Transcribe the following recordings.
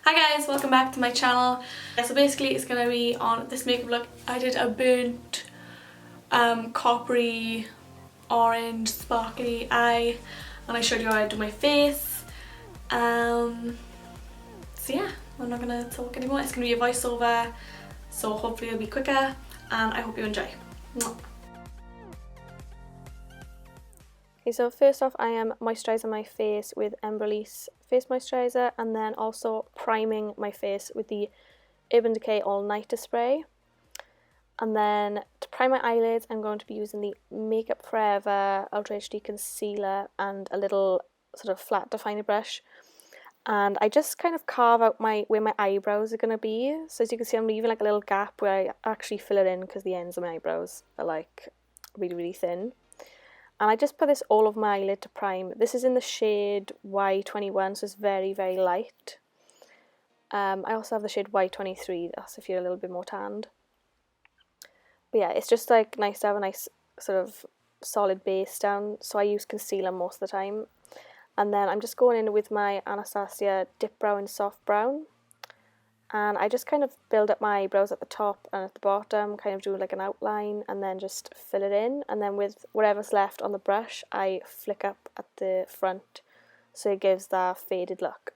Hi guys, welcome back to my channel. So basically it's gonna be on this makeup look. I did a burnt coppery orange sparkly eye and I showed you how I do my face. So yeah, I'm not gonna talk anymore. It's gonna be a voiceover, so hopefully it'll be quicker and I hope you enjoy. Mwah. Okay, so first off I am moisturising my face with Embrollise face moisturiser and then also priming my face with the Urban Decay All Nighter spray. And then to prime my eyelids I'm going to be using the Makeup Forever Ultra HD concealer and a little sort of flat definer brush. And I just kind of carve out where my eyebrows are going to be. So as you can see I'm leaving like a little gap where I actually fill it in because the ends of my eyebrows are like really thin. And I just put this all over my eyelid to prime. This is in the shade Y21, so it's very light. I also have the shade Y23, that's if you're a little bit more tanned. But yeah, it's just like nice to have a nice sort of solid base down, so I use concealer most of the time. And then I'm just going in with my Anastasia Dip Brow in Soft Brown. And I just kind of build up my eyebrows at the top and at the bottom, kind of do like an outline and then just fill it in. And then with whatever's left on the brush, I flick up at the front so it gives that faded look.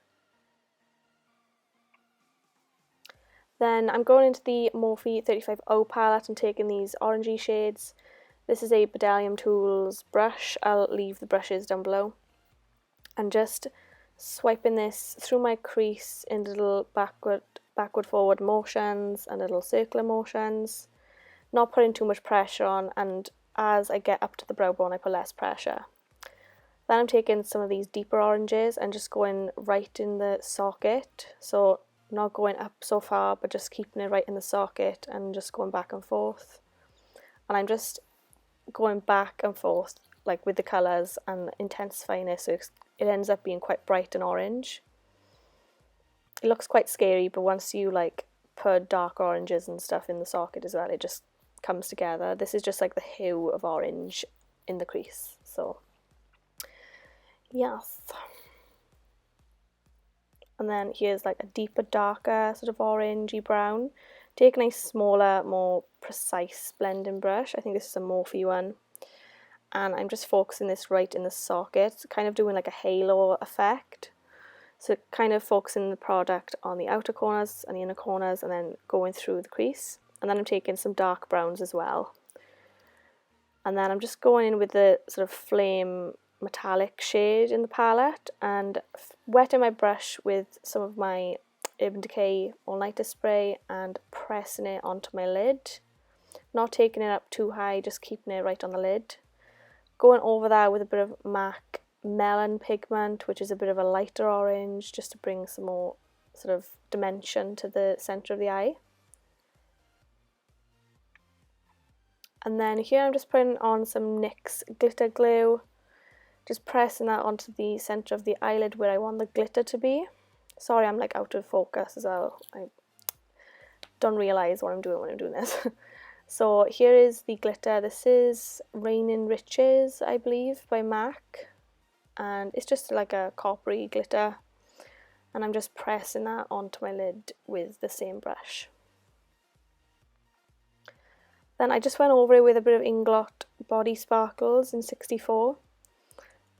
Then I'm going into the Morphe 35O palette and taking these orangey shades. This is a Bdellium Tools brush. I'll leave the brushes down below. And just swiping this through my crease in little backward forward motions and little circular motions, not putting too much pressure on, and as I get up to the brow bone I put less pressure. Then I'm taking some of these deeper oranges and just going right in the socket, so not going up so far but just keeping it right in the socket and just going back and forth. And I'm just going back and forth like with the colours and intensifying it so it ends up being quite bright and orange. It looks quite scary, but once you like put dark oranges and stuff in the socket as well, it just comes together. This is just like the hue of orange in the crease, so yes. And then here's like a deeper, darker sort of orangey brown. Take a nice smaller, more precise blending brush. I think this is a Morphe one. And I'm just focusing this right in the socket, kind of doing like a halo effect. So kind of focusing the product on the outer corners and the inner corners and then going through the crease. And then I'm taking some dark browns as well. And then I'm just going in with the sort of flame metallic shade in the palette and wetting my brush with some of my Urban Decay All Nighter spray and pressing it onto my lid. Not taking it up too high, just keeping it right on the lid. Going over that with a bit of MAC Melon pigment, which is a bit of a lighter orange, just to bring some more sort of dimension to the centre of the eye. And then here I'm just putting on some NYX glitter glue, just pressing that onto the centre of the eyelid where I want the glitter to be. Sorry, I'm like out of focus as well. I don't realise what I'm doing when I'm doing this. So here is the glitter. This is Rain in Riches, I believe, by MAC. And it's just like a coppery glitter. And I'm just pressing that onto my lid with the same brush. Then I just went over it with a bit of Inglot Body Sparkles in 64.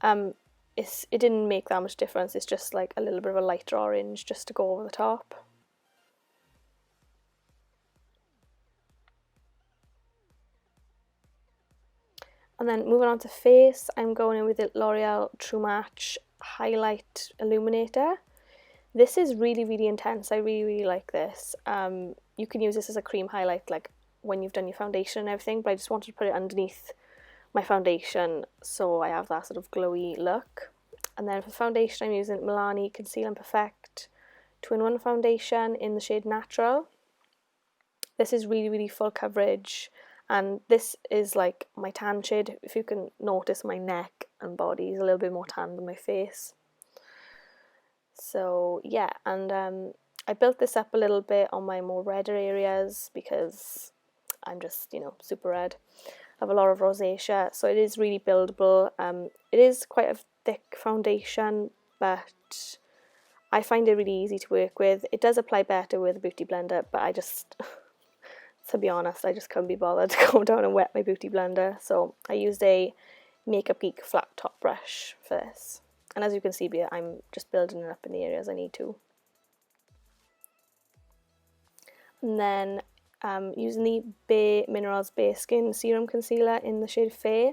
It didn't make that much difference, it's just like a little bit of a lighter orange just to go over the top. And then moving on to face, I'm going in with the L'Oreal True Match Highlight Illuminator. This is really intense, I really like this. You can use this as a cream highlight like when you've done your foundation and everything, but I just wanted to put it underneath my foundation so I have that sort of glowy look. And then for foundation I'm using Milani Conceal and Perfect 2-in-1 foundation in the shade Natural. This is really full coverage, and this is like my tan shade. If you can notice, my neck and body is a little bit more tan than my face. So yeah, and I built this up a little bit on my more redder areas because I'm just, you know, super red. I have a lot of rosacea, so it is really buildable. It is quite a thick foundation, but I find it really easy to work with. It does apply better with a beauty blender, but I just, to be honest, I just couldn't be bothered to go down and wet my beauty blender. So I used a Makeup Geek flat top brush for this. And as you can see here, I'm just building it up in the areas I need to. And then using the Bare Minerals Bare Skin Serum Concealer in the shade Fair,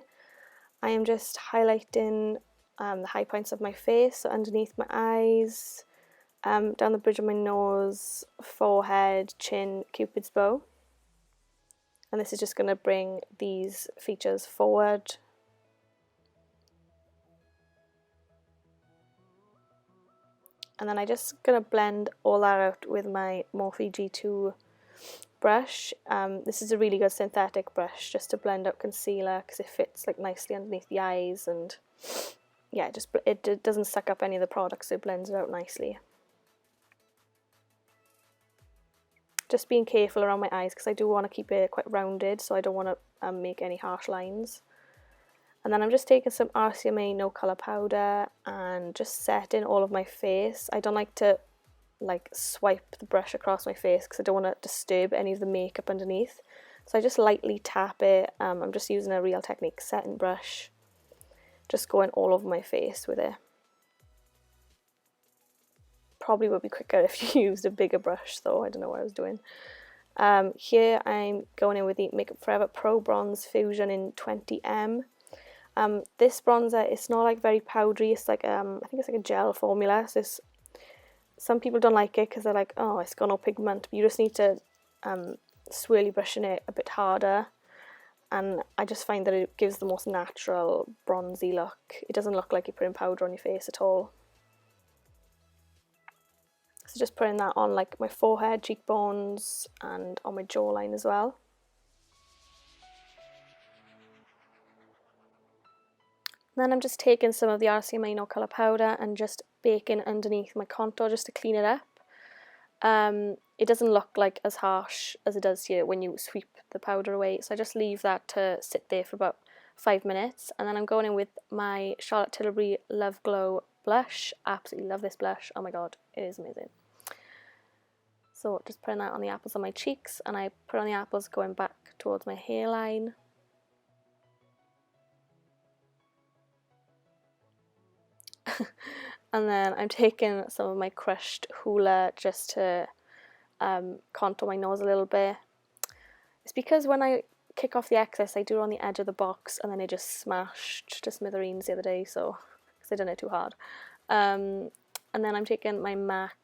I am just highlighting the high points of my face, so underneath my eyes, down the bridge of my nose, forehead, chin, cupid's bow. And this is just going to bring these features forward. And then I'm just going to blend all that out with my Morphe G2 brush. This is a really good synthetic brush just to blend out concealer because it fits like nicely underneath the eyes, and yeah, it doesn't suck up any of the products, so it blends it out nicely. Just being careful around my eyes because I do want to keep it quite rounded, so I don't want to make any harsh lines. And then I'm just taking some RCMA no colour powder and just setting all of my face. I don't like to like swipe the brush across my face because I don't want to disturb any of the makeup underneath. So I just lightly tap it. I'm just using a Real Technique setting brush, just going all over my face with it. Probably would be quicker if you used a bigger brush though, I don't know what I was doing. Here I'm going in with the Makeup Forever Pro Bronze Fusion in 20M. This bronzer, it's not like very powdery, it's like I think it's like a gel formula. So some people don't like it because they're like, oh, it's got no pigment, but you just need to swirly brushing it a bit harder, and I just find that it gives the most natural bronzy look. It doesn't look like you're putting powder on your face at all. So just putting that on like my forehead, cheekbones, and on my jawline as well. Then I'm just taking some of the RCMA no colour powder and just baking underneath my contour just to clean it up. It doesn't look like as harsh as it does here when you sweep the powder away, so I just leave that to sit there for about 5 minutes, and then I'm going in with my Charlotte Tilbury Love Glow blush. Absolutely love this blush, oh my god, it is amazing. So just putting that on the apples of my cheeks, and I put on the apples going back towards my hairline. And then I'm taking some of my crushed Hoola just to contour my nose a little bit. It's because when I kick off the excess, I do it on the edge of the box, and then it just smashed to smithereens the other day, so because I done it too hard. And then I'm taking my MAC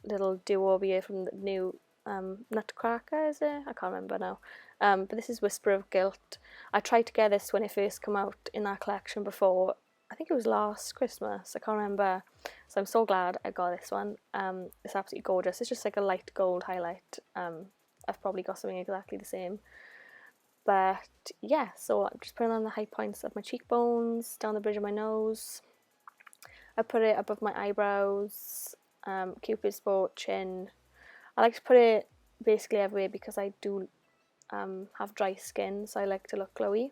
little duo here from the new Nutcracker, is it? I can't remember now. But this is Whisper of Guilt. I tried to get this when it first came out in that collection before. I think it was last Christmas, I can't remember. So I'm so glad I got this one. It's absolutely gorgeous. It's just like a light gold highlight. I've probably got something exactly the same. But yeah, so I'm just putting on the high points of my cheekbones, down the bridge of my nose. I put it above my eyebrows, cupid's bow, chin. I like to put it basically everywhere because I do have dry skin, so I like to look glowy.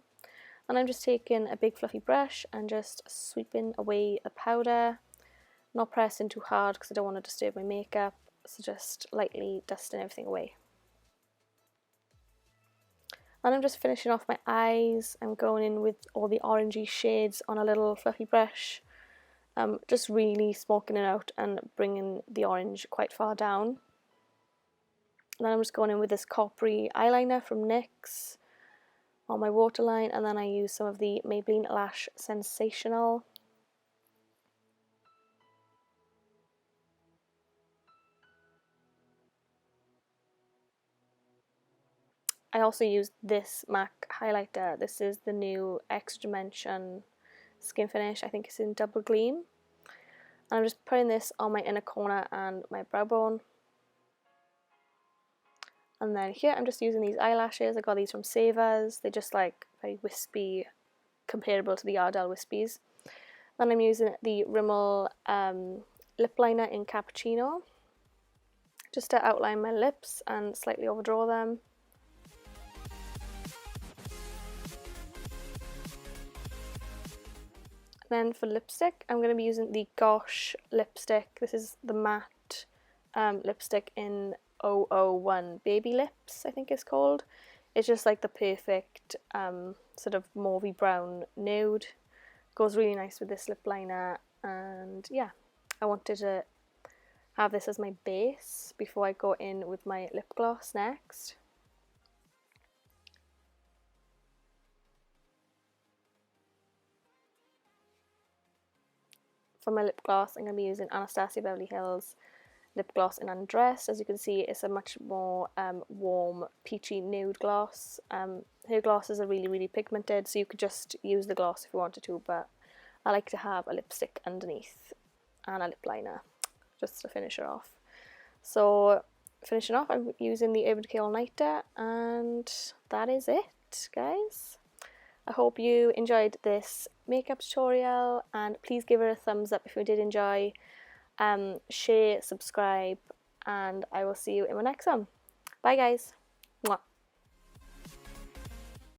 And I'm just taking a big fluffy brush and just sweeping away the powder, not pressing too hard because I don't want to disturb my makeup, so just lightly dusting everything away. And I'm just finishing off my eyes. I'm going in with all the orangey shades on a little fluffy brush, just really smoking it out and bringing the orange quite far down. And then I'm just going in with this coppery eyeliner from NYX on my waterline, and then I use some of the Maybelline Lash Sensational. I also used this MAC highlighter. This is the new Extra Dimension Skin Finish. I think it's in Double Gleam. And I'm just putting this on my inner corner and my brow bone. And then here I'm just using these eyelashes. I got these from Zoeva's. They're just like very wispy, comparable to the Ardell Wispies. Then I'm using the Rimmel lip liner in Cappuccino, just to outline my lips and slightly overdraw them. Then for lipstick, I'm going to be using the Gosh lipstick. This is the matte lipstick in 001 Baby Lips, I think it's called. It's just like the perfect sort of mauvey brown nude. Goes really nice with this lip liner, and yeah, I wanted to have this as my base before I go in with my lip gloss next. For my lip gloss, I'm going to be using Anastasia Beverly Hills lip gloss in Undressed. As you can see, it's a much more warm, peachy nude gloss. Her glosses are really pigmented, so you could just use the gloss if you wanted to, but I like to have a lipstick underneath and a lip liner just to finish her off. So finishing off, I'm using the Urban Decay All Nighter, and that is it, guys. I hope you enjoyed this makeup tutorial, and please give it a thumbs up if you did enjoy. Share, subscribe, and I will see you in my next one. Bye guys.